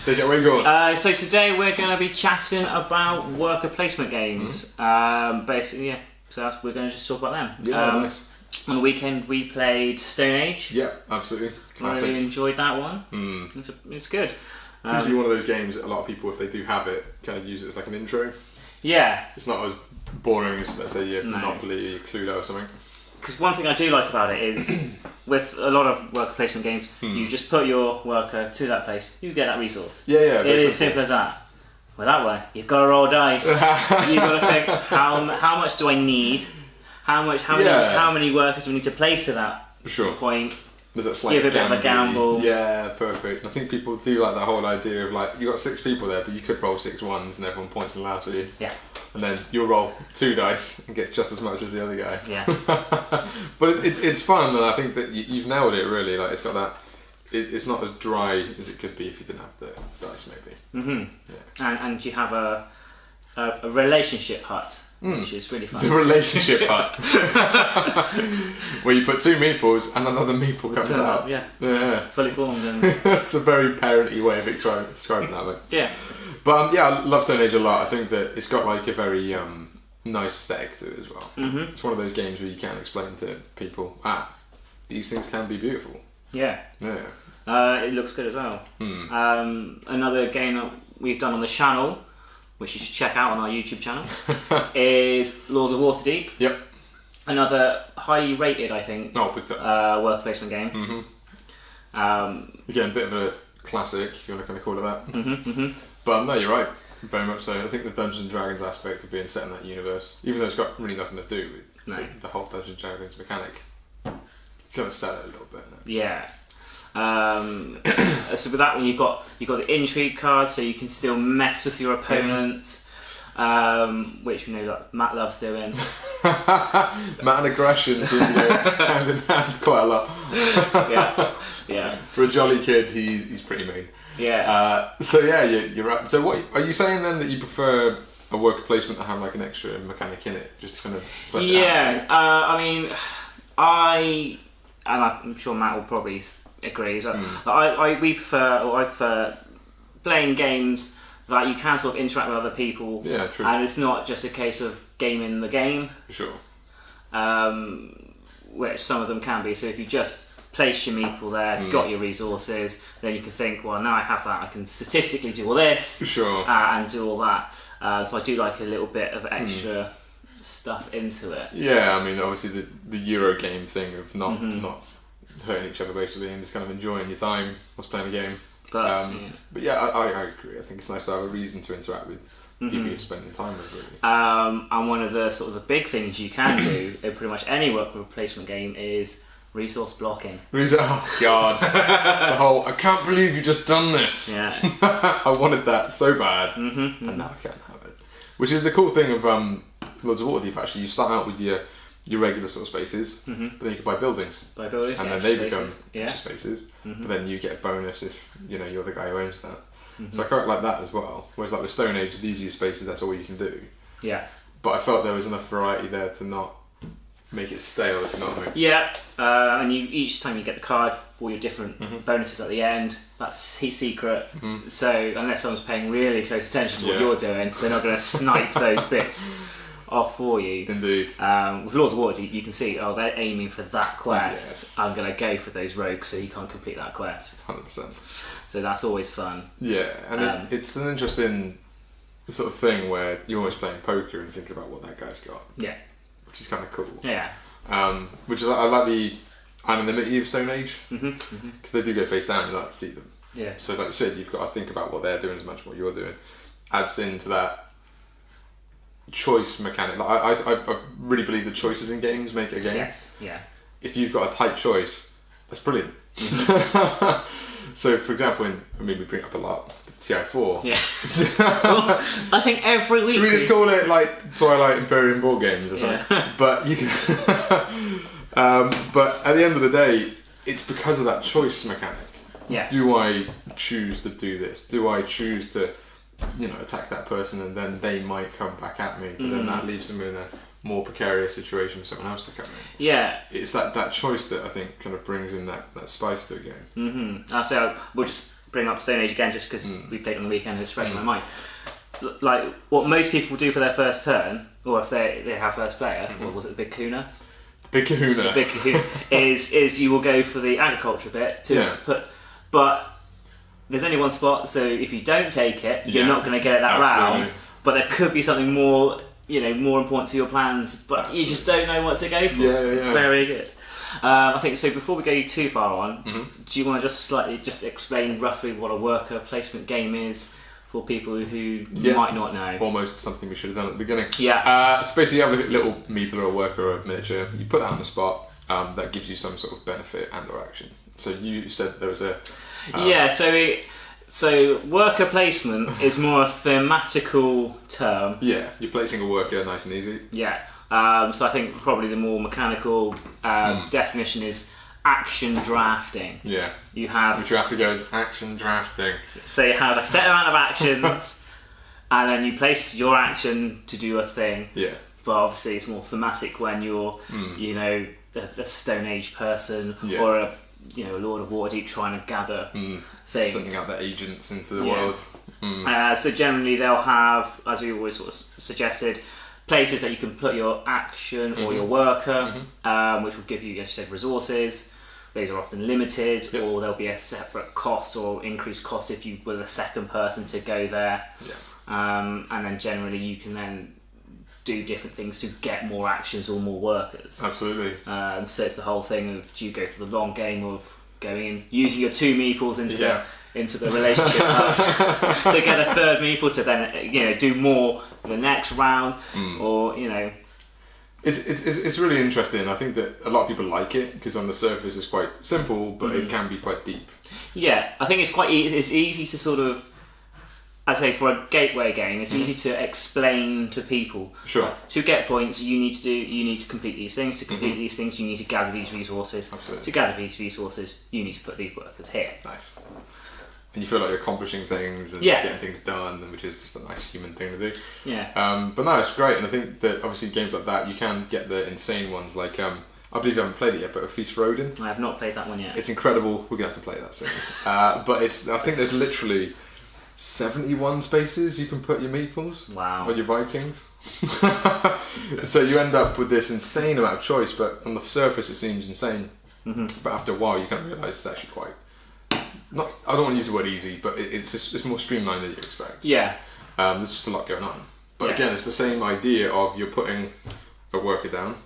Take it away, Gord. So today we're going to be chatting about worker placement games. Basically, yeah. So we're going to just talk about them. Yeah, nice. On the weekend we played Stone Age. Yeah, absolutely. I really enjoyed that one. It's good. Seems to be one of those games that a lot of people, if they do have it, kind of use it as like an intro. Yeah. It's not as boring as, let's say, your Monopoly or your Cluedo or something. Because one thing I do like about it is, with a lot of worker placement games, you just put your worker to that place, you get that resource. Yeah. It is as simple as that. Well, that way, you've got to roll dice. You've got to think, how much do I need? How many workers do we need to place to that point? There's that slight give a bit of a gamble. Yeah, perfect. I think people do like that whole idea of like, you got 6 people there, but you could roll 6 ones and everyone points and laughs at you. Yeah. And then you'll roll 2 dice and get just as much as the other guy. Yeah. But it's fun, and I think that you've nailed it really. Like, it's got that. It's not as dry as it could be if you didn't have the dice, maybe. Yeah. And you have a relationship hut, which is really fun. The relationship hut, where you put 2 meeples and another meeple comes out. Yeah. Fully formed. And It's a very parenty way of describing that. Like. Yeah. But I love Stone Age a lot. I think that it's got like a very nice aesthetic to it as well. It's one of those games where you can explain to people, these things can be beautiful. Yeah. It looks good as well. Another game that we've done on the channel, which you should check out on our YouTube channel, is Laws of Waterdeep. Yep. Another highly rated, I think, worker placement game. Again, a bit of a classic, if you want to kind of call it that. But no, you're right. Very much so. I think the Dungeons and Dragons aspect of being set in that universe, even though it's got really nothing to do with the whole Dungeons and Dragons mechanic, kind of sell it a little bit. Yeah. So with that one, you've got the intrigue card, so you can still mess with your opponent, which Matt loves doing. Matt and aggression seem to go hand in hand quite a lot. Yeah. For a jolly kid, he's pretty mean. Yeah. So yeah, you're right. So what are you saying then, that you prefer a worker placement that have like an extra mechanic in it, just to kind of flesh it out? I mean, I'm sure Matt will probably agree as well. I prefer playing games that you can sort of interact with other people. Yeah, true. And it's not just a case of gaming the game. Sure. Which some of them can be. So if you just place your meeple there, got your resources, then you can think, well, now I have that, I can statistically do all this, and do all that. So I do like a little bit of extra stuff into it. Yeah, I mean, obviously the Euro game thing of not hurting each other basically, and just kind of enjoying your time whilst playing a game. But yeah, I agree. I think it's nice to have a reason to interact with people you're spending time with, really. And one of the sort of the big things you can do in pretty much any worker placement game is resource blocking. Oh God! The whole, I can't believe you've just done this. Yeah. I wanted that so bad, and now I can't have it. Which is the cool thing of Lords of Waterdeep. Actually, you start out with your regular sort of spaces, but then you can buy buildings. And then they become extra spaces. But then you get a bonus if you're the guy who owns that. So I quite like that as well. Whereas like with Stone Age, these easier spaces, that's all you can do. Yeah. But I felt there was enough variety there to not make it stale, if you know what I mean. Yeah. And each time you get the card for your different bonuses at the end, that's secret. So unless someone's paying really close attention to what you're doing, they're not going to snipe those bits off for you. Indeed. With Laws of Waterdeep, you can see, they're aiming for that quest. Yes. I'm going to go for those rogues so you can't complete that quest. 100%. So that's always fun. Yeah, and it's an interesting sort of thing where you're always playing poker and thinking about what that guy's got. Yeah. Which is kind of cool. Yeah. Which is, I like the anonymity of Stone Age, because they do go face down, you like to see them. Yeah. So like you said, you've got to think about what they're doing as much as what you're doing. Adds into that choice mechanic. Like, I really believe the choices in games make a game. Yes, yeah. If you've got a tight choice, that's brilliant. So, for example, we bring it up a lot, TI4. Yeah. Well, I think every week. Should we just call it like Twilight Imperium Board Games or something? Yeah. But you can. But at the end of the day, it's because of that choice mechanic. Yeah. Do I choose to do this? Do I choose to, attack that person and then they might come back at me, but then that leaves them in a more precarious situation for someone else to come in. Yeah. It's that choice that I think kind of brings in that spice to a game. So we'll just bring up Stone Age again just because we played on the weekend and it's fresh in my mind. Like what most people do for their first turn, or if they have first player, or was it the Big Kahuna? Big Kahuna. The Big Kahuna is you will go for the agriculture bit to put, but there's only one spot, so if you don't take it, you're not going to get it that round. But there could be something more, more important to your plans, but you just don't know what to go for. It's very good. I think so. Before we go too far on, do you want to just explain roughly what a worker placement game is for people who might not know? Almost something we should have done at the beginning. So basically, you have a little meeple or a worker or a miniature. You put that on the spot. That gives you some sort of benefit and/or action. So you said there was a So worker placement is more a thematical term. Yeah, you're placing a worker nice and easy. Yeah. So I think probably the more mechanical definition is action drafting. Yeah. You have... Which you have to go as action drafting. So you have a set amount of actions and then you place your action to do a thing. Yeah. But obviously it's more thematic when you're, a Stone Age person or a Lord of Waterdeep trying to gather things. Sending out their agents into the world. So generally they'll have, as we always sort of suggested, places that you can put your action or your worker, which will give you, as you said, resources. These are often limited, or there'll be a separate cost or increased cost if you were the second person to go there. And then generally you can then do different things to get more actions or more workers. Absolutely. So it's the whole thing of, do you go for the long game of going in, using your 2 meeples into the relationship to get a third meeple to then do more for the next round, or It's really interesting. I think that a lot of people like it because on the surface it's quite simple, but it can be quite deep. Yeah, I think it's quite easy. It's easy to sort of, I say, for a gateway game, it's easy to explain to people. Sure. To get points, you need to complete these things. To complete these things, you need to gather these resources. Absolutely. To gather these resources, you need to put these workers here. Nice. And you feel like you're accomplishing things and getting things done, which is just a nice human thing to do. Yeah. But no, it's great, and I think that obviously games like that, you can get the insane ones. Like I believe you haven't played it yet, but A Feast for Odin. I have not played that one yet. It's incredible. We're gonna have to play that soon. But I think there's literally 71 spaces you can put your meeples. Wow. Or your Vikings. So you end up with this insane amount of choice, but on the surface it seems insane. But after a while you kind of realise it's actually quite... I don't want to use the word easy, but it's more streamlined than you expect. Yeah. There's just a lot going on. But again, it's the same idea of you're putting a worker down,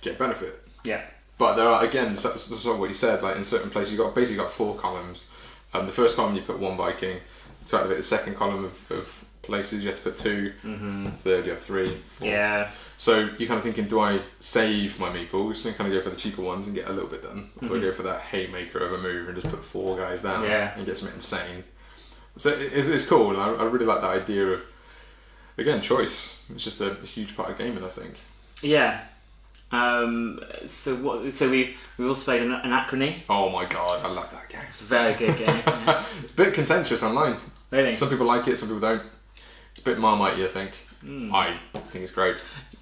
get benefit. Yeah. But there are, again, that's what you said, like in certain places you've basically got 4 columns. The first column you put 1 Viking. To activate the second column of places you have to put 2. The third you have 3, 4. Yeah. So you're kind of thinking, do I save my meeples and kind of go for the cheaper ones and get a little bit done? Or do I go for that haymaker of a move and just put 4 guys down and get something insane? So it's cool, and I really like that idea of, again, choice. It's just a huge part of gaming, I think. Yeah. So we also played Anachrony. Oh my god, I love that game. It's a very good game. Yeah. It's a bit contentious online. Really? Some people like it, some people don't. It's a bit Marmite-y, I think. I think it's great.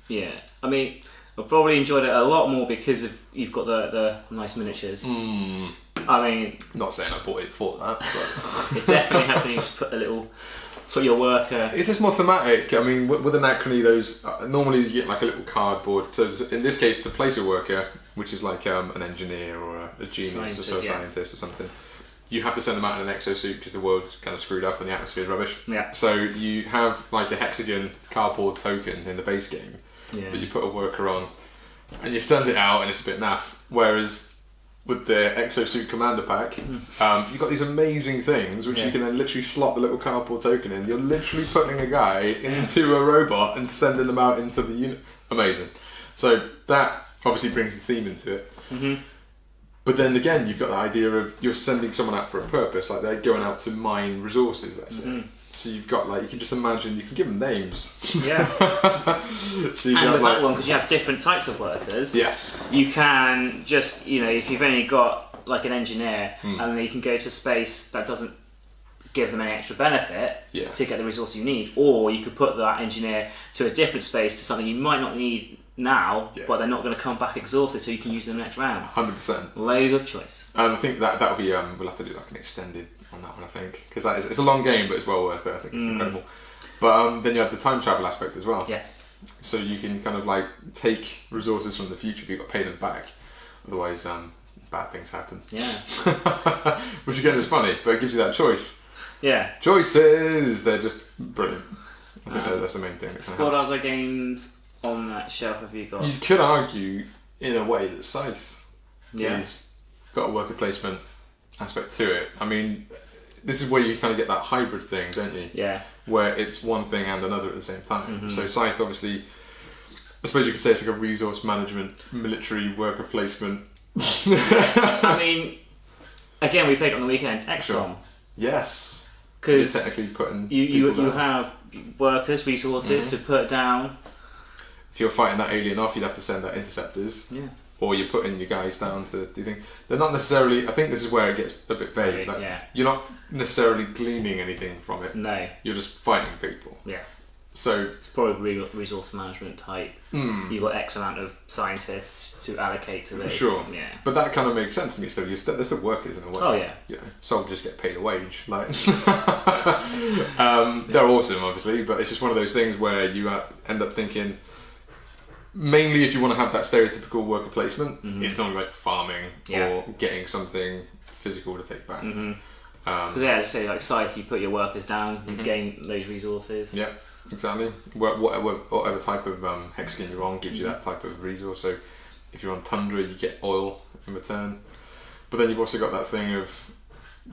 Yeah, I mean, I probably enjoyed it a lot more because you've got the nice miniatures. I mean, not saying I bought it for that, but it definitely helps when you just put your worker. It's just more thematic. I mean, with Anachrony, those normally you get like a little cardboard. So in this case, to place a worker, which is like an engineer or a genius or a scientist or something, you have to send them out in an exosuit because the world's kind of screwed up and the atmosphere is rubbish. Yeah. So you have like a hexagon cardboard token in the base game that you put a worker on, and you send it out, and it's a bit naff. Whereas with the exosuit commander pack, you've got these amazing things which you can then literally slot the little cardboard token in. You're literally putting a guy into a robot and sending them out into the unit. Amazing. So that obviously brings the theme into it. But then again, you've got the idea of you're sending someone out for a purpose, like they're going out to mine resources, let's say. So you've got you can just imagine, you can give them names. Yeah. So and with that one, because you have different types of workers, you can just, if you've only got like an engineer, and then you can go to a space that doesn't give them any extra benefit to get the resource you need, or you could put that engineer to a different space to something you might not need now, but they're not going to come back exhausted, so you can use them next round. 100%. Loads of choice. And I think that'll be we'll have to do like an extended on that one, I think, because it's a long game, but it's well worth it. I think it's incredible. But then you have the time travel aspect as well. Yeah. So you can kind of like take resources from the future, but you've got to pay them back. Otherwise, bad things happen. Yeah. Which again is funny, but it gives you that choice. Yeah. Choices! They're just brilliant. I think that's the main thing. What other games on that shelf have you got? You could argue, in a way, that Scythe is got a worker placement aspect to it. I mean, this is where you kind of get that hybrid thing, don't you? Yeah. Where it's one thing and another at the same time. So Scythe, obviously, I suppose you could say it's like a resource management, military worker placement. I mean, again, we played it on the weekend. XCOM. Sure. Yes. Because technically putting you have workers, resources to put down. If you're fighting that alien off, you'd have to send out interceptors. Yeah. Or you're putting your guys down to do things. They're not necessarily. I think this is where it gets a bit vague. Like, you're not necessarily gleaning anything from it. No. You're just fighting people. Yeah. So it's probably resource management type. You've got X amount of scientists to allocate to this. Sure. Yeah. But that kind of makes sense to me. So they're still workers in a way. Oh yeah. Yeah. Soldiers get paid a wage. Like they're awesome, obviously, but it's just one of those things where you end up thinking. Mainly, if you want to have that stereotypical worker placement, it's not like farming or getting something physical to take back. Because as I say, like Scythe, you put your workers down, you gain those resources. Yeah, exactly. Whatever type of hexagon you're on gives you that type of resource. So if you're on Tundra, you get oil in return. But then you've also got that thing of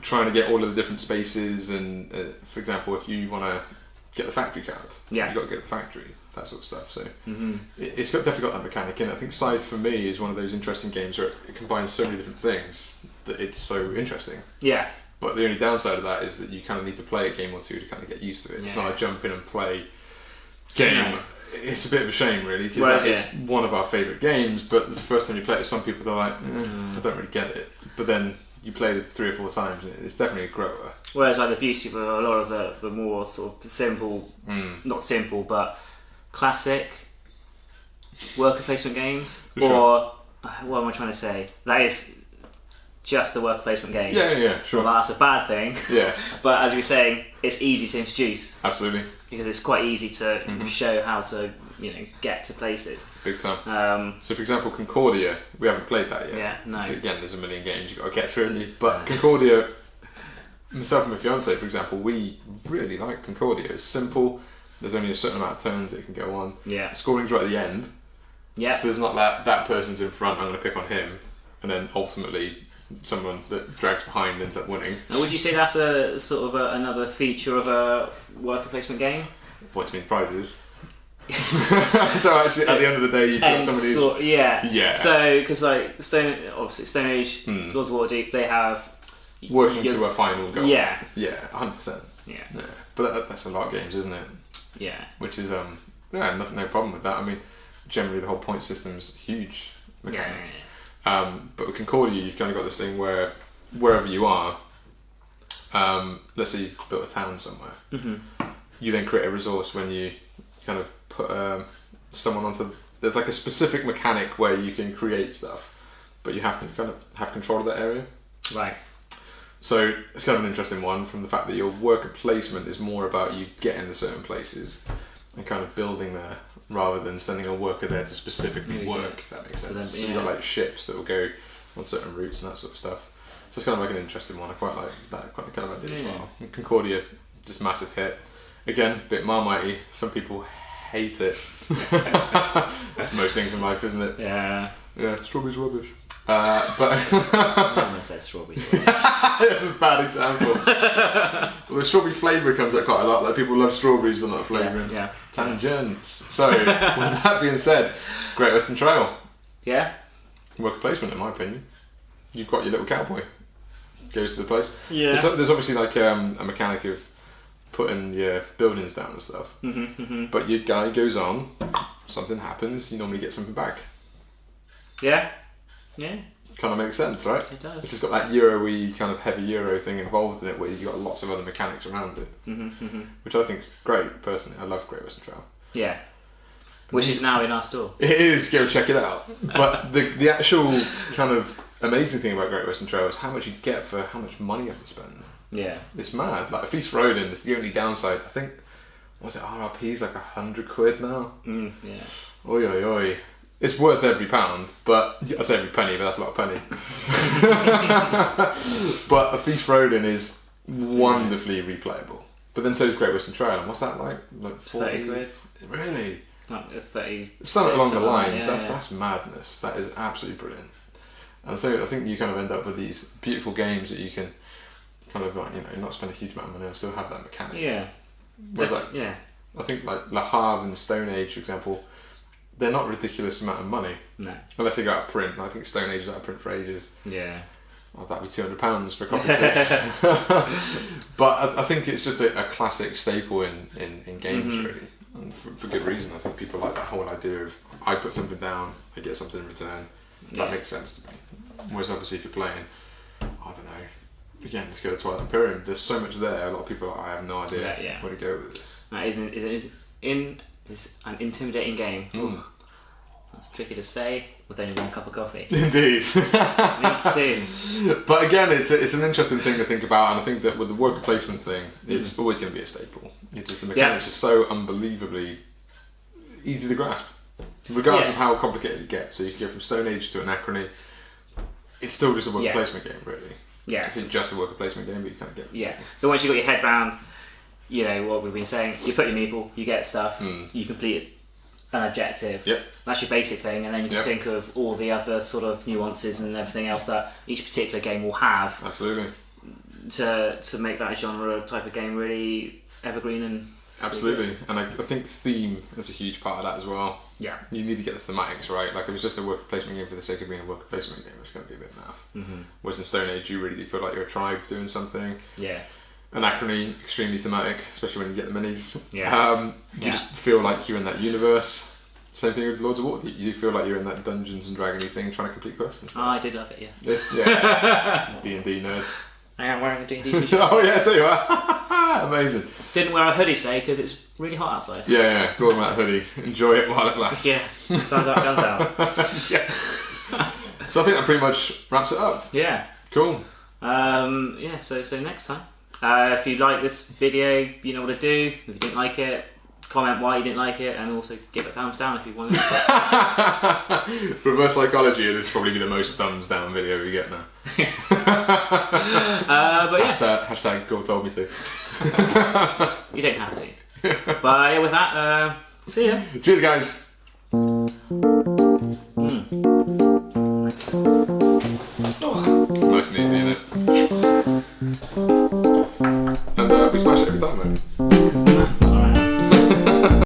trying to get all of the different spaces. And for example, if you want to get the factory card, you've got to go to the factory. That sort of stuff. So it's definitely got that mechanic in it. I think Scythe for me is one of those interesting games where it combines so many different things that it's so interesting. Yeah. But the only downside of that is that you kind of need to play a game or two to kind of get used to it. It's not a jump in and play game. No. It's a bit of a shame really because that is one of our favourite games, but the first time you play it with some people they're like, I don't really get it. But then you play it 3 or 4 times and it's definitely a grower. Whereas like the beauty of a lot of the more sort of simple, not simple, but classic worker placement games, or what am I trying to say? That is just a worker placement game. Yeah, sure. Well, that's a bad thing. Yeah. But as we were saying, it's easy to introduce. Absolutely. Because it's quite easy to show how to get to places. Big time. So for example, Concordia, we haven't played that yet. Yeah, no. So again, there's a million games you've got to get through, haven't you? But Concordia, myself and my fiance, for example, we really like Concordia. It's simple. There's only a certain amount of turns it can go on. Yeah. Scoring's right at the end. Yeah. So there's not that person's in front, I'm going to pick on him, and then ultimately someone that drags behind ends up winning. Now, would you say that's a sort of another feature of a worker placement game? What do you mean, prizes? So actually, at the end of the day, you've got somebody who's... Yeah. So, because like Stone Age, Lords of Waterdeep, they have... Working to a final goal. Yeah. Yeah, 100%. Yeah. But that's a lot of games, isn't it? Yeah. Which is, no problem with that. I mean, generally the whole point system's huge mechanic. Yeah. But with Concordia, you've kind of got this thing where wherever you are, let's say you've built a town somewhere, you then create a resource when you kind of put someone onto... There's like a specific mechanic where you can create stuff, but you have to kind of have control of that area. Right. So it's kind of an interesting one from the fact that your worker placement is more about you getting to certain places and kind of building there rather than sending a worker there to specifically work, if that makes sense. So you've got like ships that will go on certain routes and that sort of stuff. So it's kind of like an interesting one. I quite like that kind of idea as well. And Concordia, just massive hit. Again, a bit Marmitey. Some people hate it. That's most things in life, isn't it? Yeah. Yeah, strawberries rubbish. But no one says strawberries. That's a bad example. Well, the strawberry flavour comes out quite a lot. Like people love strawberries, but not flavouring. Yeah. Tangents. So, with that being said, Great Western Trail. Yeah. Worker placement, in my opinion. You've got your little cowboy. Goes to the place. Yeah. There's obviously like a mechanic of putting your buildings down and stuff. But your guy goes on, something happens, you normally get something back. Yeah. Yeah. Kind of makes sense, right? It does. It's just got that Euro-y kind of heavy Euro thing involved in it where you've got lots of other mechanics around it. Which I think is great, personally. I love Great Western Trail. Yeah. Which is now in our store. It is, go check it out. But the actual kind of amazing thing about Great Western Trail is how much you get for how much money you have to spend. Yeah. It's mad. Like, a Feast for Odin is the only downside. I think, was it RRP's like £100 now? Yeah. Oi, oi, oi. It's worth every pound, but I'd say every penny, but that's a lot of pennies. But a Feast for Odin is wonderfully replayable. But then so is Great Western Trail. And what's that like? Like 30 £30. Really? No, 30. Something along the lines. That's madness. That is absolutely brilliant. And so I think you kind of end up with these beautiful games that you can kind of like, not spend a huge amount of money and still have that mechanic. Yeah. I think like Le Havre and Stone Age, for example, they're not a ridiculous amount of money. No. Unless they go out of print. I think Stone Age is out of print for ages. Yeah. Oh, that'd be £200 for a copy. But I think it's just a classic staple in games, really. And for good reason. I think people like that whole idea of I put something down, I get something in return. That makes sense to me. Whereas obviously if you're playing, I don't know, again, let's go to Twilight Imperium. There's so much there. A lot of people are like, I have no idea where to go with this. That is an intimidating game. That's tricky to say with only one cup of coffee. Indeed. Me too. But again, it's an interesting thing to think about, and I think that with the worker placement thing, it's always going to be a staple. It's just the mechanics are so unbelievably easy to grasp, regardless of how complicated it gets. So you can go from Stone Age to Anachrony. It's still just a worker placement game, really. Yeah. It's just a worker placement game, but you kind of get. Yeah. So once you got your head round, what we've been saying, you put your meeple, you get stuff, you complete an objective. Yep. That's your basic thing, and then you can think of all the other sort of nuances and everything else that each particular game will have. Absolutely. To make that genre type of game really evergreen and. Absolutely, and I think theme is a huge part of that as well. Yeah. You need to get the thematics right. Like, if it's just a worker placement game for the sake of being a worker placement game, it's going to be a bit naff. Whereas in Stone Age, you really do feel like you're a tribe doing something. Yeah. Anachrony, extremely thematic, especially when you get the minis. Yes. You just feel like you're in that universe. Same thing with Lords of Waterdeep. You feel like you're in that Dungeons and Dragons thing, trying to complete quests and stuff. Oh, I did love it. Yeah. D&D nerd. I am wearing a D&D t-shirt. Oh yeah, so you are. Amazing. Didn't wear a hoodie today because it's really hot outside. Yeah. Go on that hoodie. Enjoy it while it lasts. Yeah. Sounds out, guns out. Yeah. So I think that pretty much wraps it up. Yeah. Cool. So next time. If you like this video, you know what to do. If you didn't like it, comment why you didn't like it, and also give it a thumbs down if you want to. Reverse psychology, this will probably be the most thumbs down video we get now. But yeah. Hashtag God told me to. You don't have to. But yeah, with that, see ya. Cheers, guys. Nice. Nice and easy, innit? And we smash it every time, mate. That's not right.